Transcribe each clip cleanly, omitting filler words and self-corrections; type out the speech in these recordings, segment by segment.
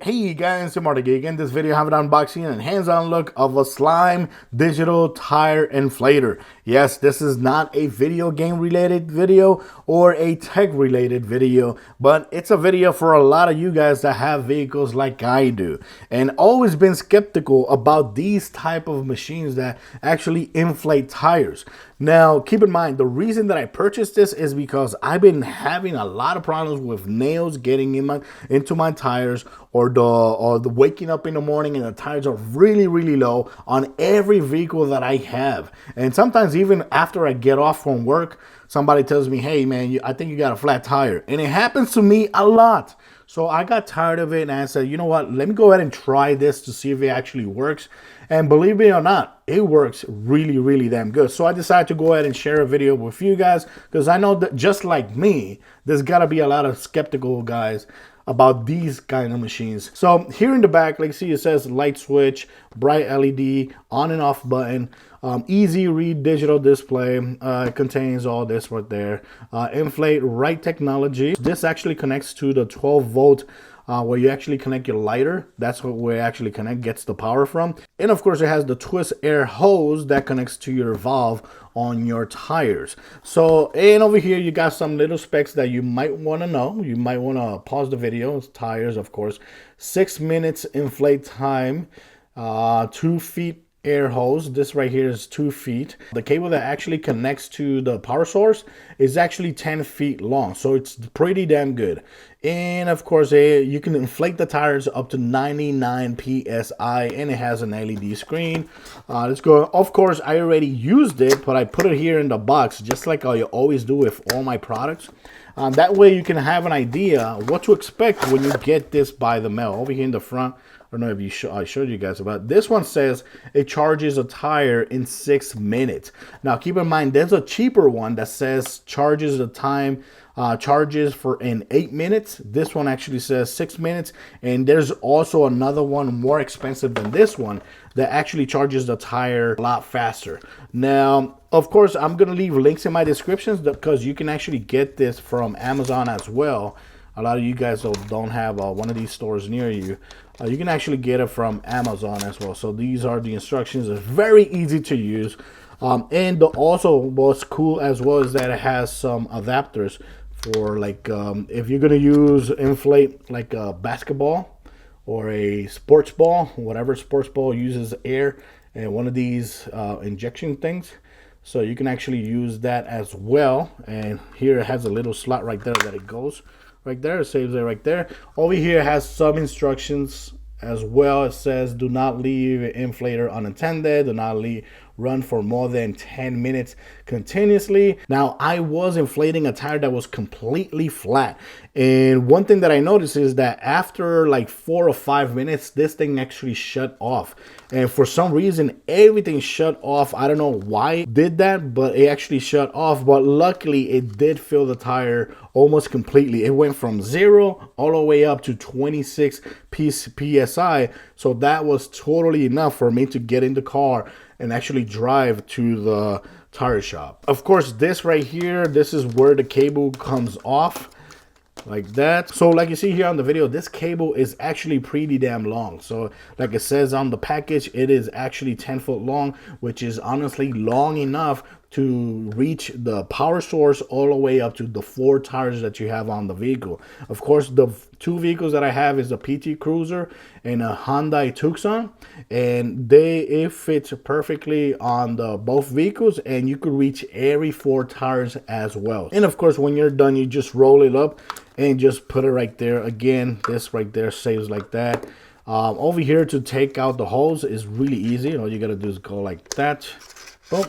Hey guys, I'm Marty. Again, this video I have an unboxing and hands-on look of a Slime Digital Tire Inflator. Yes, this is not a video game related video or a tech related video, but it's a video for a lot of you guys that have vehicles like I do. And always been skeptical about these type of machines that actually inflate tires. Now, keep in mind, the reason that I purchased this is because I've been having a lot of problems with nails getting into my tires, or the waking up in the morning and the tires are really low on every vehicle that I have. And sometimes even after I get off from work, somebody tells me, hey man, I think you got a flat tire. And it happens to me a lot. So I got tired of it and I said, you know what, let me go ahead and try this to see if it actually works. And believe me or not, it works really damn good. So I decided to go ahead and share a video with you guys, because I know that just like me, there's got to be a lot of skeptical guys about these kind of machines. So here in the back, like see, it says light switch, bright LED, on and off button, easy read digital display. It contains all this right there. Inflate right technology. This actually connects to the 12-volt where you actually connect your lighter. That's where it actually gets the power from. And of course it has the twist air hose that connects to your valve on your tires. So, and over here you got some little specs that you might want to know. You might want to pause the video. It's tires, of course. 6 minutes inflate time, 2 feet air hose. This right here is 2 feet. The cable that actually connects to the power source is actually 10 feet long, so it's pretty damn good. And of course you can inflate the tires up to 99 psi, and it has an LED screen. Let's go. Of course I already used it, but I put it here in the box just like I always do with all my products. That way you can have an idea what to expect when you get this by the mail. Over here in the front, I don't know if I showed you guys about this one, says it charges a tire in 6 minutes. Now keep in mind there's a cheaper one that says charges the time charges for in 8 minutes. This one actually says 6 minutes, and there's also another one more expensive than this one that actually charges the tire a lot faster. Now of course I'm gonna leave links in my descriptions because you can actually get this from Amazon as well. A lot of you guys don't have one of these stores near you. You can actually get it from Amazon as well. So these are the instructions. It's very easy to use. And also what's cool as well is that it has some adapters for like if you're gonna inflate like a basketball or a sports ball, whatever sports ball uses air, and one of these injection things. So you can actually use that as well. And here it has a little slot right there that it goes right there. It saves it right there. Over here it has some instructions as well. It says do not leave inflator unattended, do not run for more than 10 minutes continuously. Now I was inflating a tire that was completely flat, and one thing that I noticed is that after like 4 or 5 minutes this thing actually shut off, and for some reason everything shut off. I don't know why it did that, but it actually shut off. But luckily it did fill the tire almost completely. It went from 0 all the way up to 26 psi, so that was totally enough for me to get in the car and actually drive to the tire shop. Of course this right here, this is where the cable comes off like that. So like you see here on the video, this cable is actually pretty damn long. So like it says on the package, it is actually 10 foot long, which is honestly long enough to reach the power source all the way up to the 4 tires that you have on the vehicle. Of course the 2 vehicles that I have is a PT Cruiser and a Hyundai Tucson, and it fits perfectly on the both vehicles, and you could reach every 4 tires as well. And of course when you're done, you just roll it up and just put it right there. Again, this right there saves like that. Over here to take out the hose is really easy. All you gotta do is go like that, boom.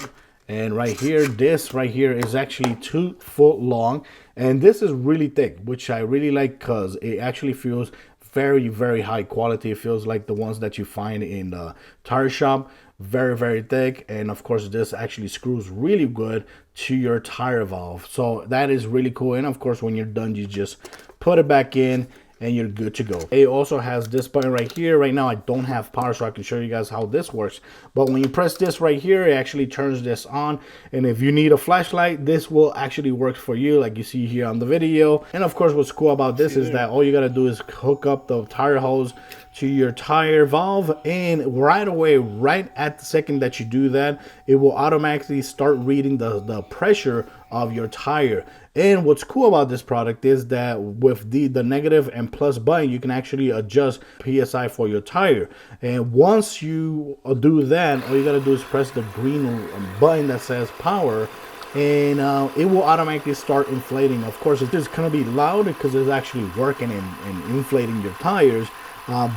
And right here, this right here is actually 2 foot long, and this is really thick, which I really like because it actually feels very high quality. It feels like the ones that you find in the tire shop. Very thick. And of course this actually screws really good to your tire valve, so that is really cool. And of course when you're done, you just put it back in and you're good to go. It also has this button right here. Right now I don't have power, so I can show you guys how this works. But when you press this right here, it actually turns this on. And if you need a flashlight, this will actually work for you, like you see here on the video. And of course, what's cool about this is that all you gotta do is hook up the tire hose to your tire valve, and right away, right at the second that you do that, it will automatically start reading the pressure of your tire. And what's cool about this product is that with the negative and plus button, you can actually adjust PSI for your tire. And once you do that, all you gotta do is press the green button that says power, and it will automatically start inflating. Of course, it's just gonna be loud because it's actually working and inflating your tires.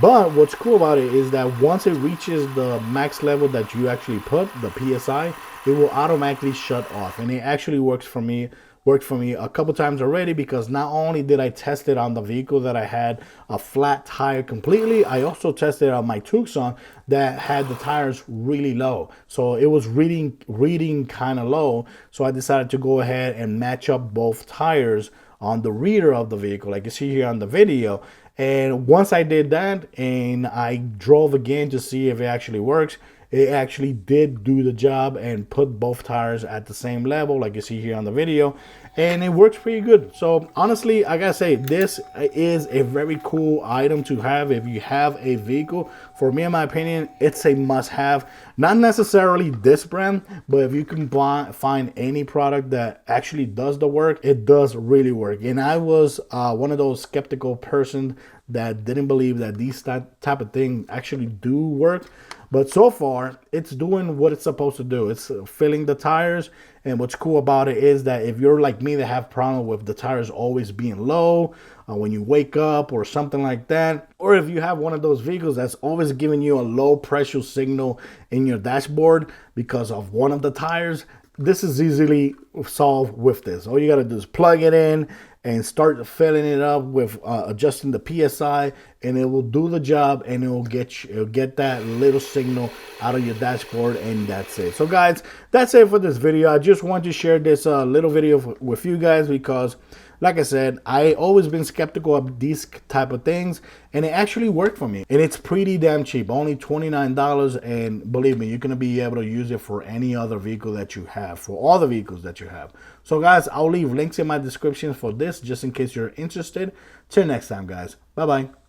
But what's cool about it is that once it reaches the max level that you actually put, the PSI, it will automatically shut off. And it actually worked for me a couple times already, because not only did I test it on the vehicle that I had a flat tire completely, I also tested it on my Tucson that had the tires really low. So it was reading kind of low. So I decided to go ahead and match up both tires on the rear of the vehicle, like you see here on the video. And once I did that and I drove again to see if it actually works, it actually did do the job and put both tires at the same level, like you see here on the video, and it works pretty good. So honestly, I gotta say, this is a very cool item to have if you have a vehicle. For me, in my opinion, it's a must-have. Not necessarily this brand, but if you can find any product that actually does the work, it does really work. And I was one of those skeptical persons that didn't believe that these type of things actually do work. But so far, it's doing what it's supposed to do. It's filling the tires. And what's cool about it is that if you're like me that have problem with the tires always being low when you wake up or something like that, or if you have one of those vehicles that's always giving you a low pressure signal in your dashboard because of one of the tires, this is easily solved with this. All you got to do is plug it in and start filling it up with adjusting the PSI, and it will do the job, and it'll get that little signal out of your dashboard, and that's it. So guys, that's it for this video. I just want to share this little video with you guys because, like I said, I always been skeptical of these type of things, and it actually worked for me. And it's pretty damn cheap, only $29. And believe me, you're gonna be able to use it for any other vehicle that you have, for all the vehicles that you have. So guys, I'll leave links in my description for this just in case you're interested. Till next time, guys. Bye-bye.